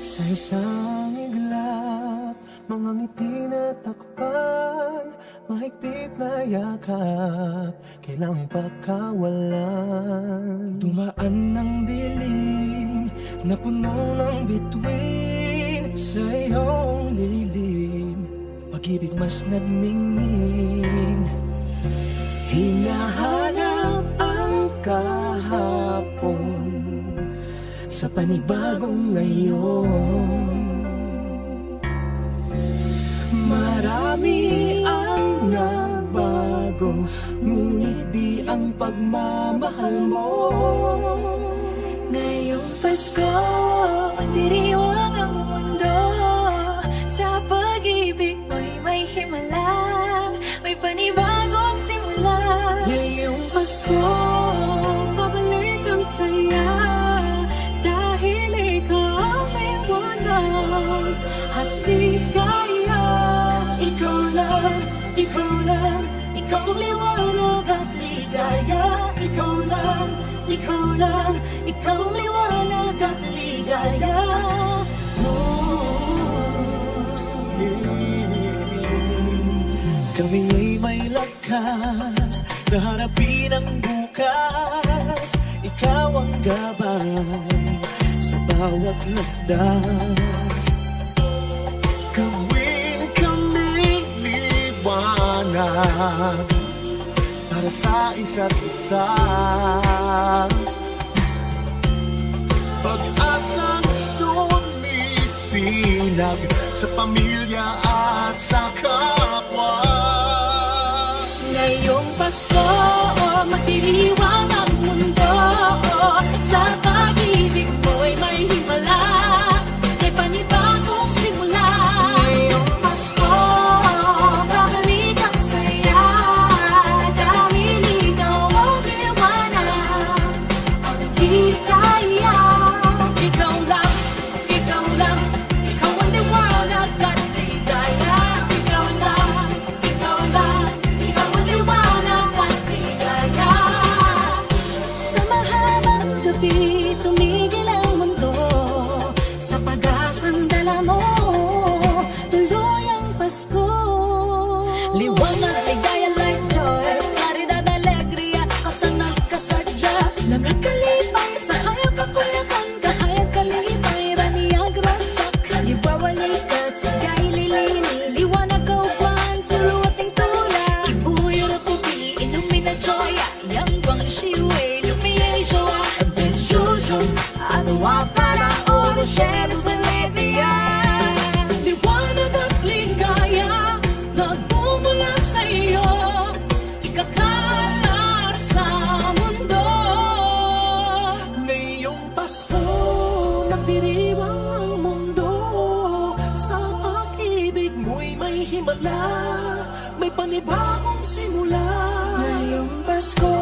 Sa isang iglap, mga ngiti na takpan, mahigpit na yakap, kailang pagkawalan. Dumaan ng dilim na puno ng bituin, sa iyong lilim, pag-ibig mas nagningning. Hinahanap ang kahapon sa panibagong ngayon. Marami ang nagbago, ngunit di ang pagmamahal mo. Ngayong Pasko, magdiriwang ang mundo. Sa pag-ibig mo'y may himala, may panibagong simula. Ngayong Pasko, babalik ang saya, dahil ikaw ang liwanag at ligaya. Ikaw lang, ikaw lang, ikaw ang liwanag at ligaya. Ikaw lang, ikaw lang, ikaw ang liwanag at ligaya. Kami ay may lakas na harapin ang bukas. Ikaw ang gabay sa bawat landas. Gawin kaming liwanag para sa isa't isa. Pag-asang sumisinag sa pamilya at sa kapwa. Ngayong Pasko, magdiriwang ang mundo. Sa pag-ibig mo'y may himala, may panibagong simula. Ngayong Pasko, babalik ang saya, dahil ikaw ang liwanag, ang ligaya. Ikaw lang, ikaw lang, ikaw ang liwanag at ligaya. Ikaw lang, ikaw lang, ikaw ang liwanag at ligaya. Sa mahabang gabi, tumigil ang mundo, sa pag-asang dala mo, tuloy ang Pasko. Liwanag, ligaya, light, joy, claridad, alegria, kasanag, kasadya, lamig, kalipay, sa hayag, kakuyakan, kahayag, kalipay, raniyag, ransak, kalibawalik at sigay, lilini, liwanag, kauban, suluating tulad, kibuyo na puti, ilumina, joya, yang guang shiwei, lumiye, joa, ben jojo, adawa, fara, ora, shadows, alegria. Liwanag at ligaya, nagmumula sa iyo, ikakalat sa mundo. Ngayong Pasko, magdiriwang ang mundo. Sa pag-ibig mo'y may himala, may panibagong simula. Ngayong Pasko,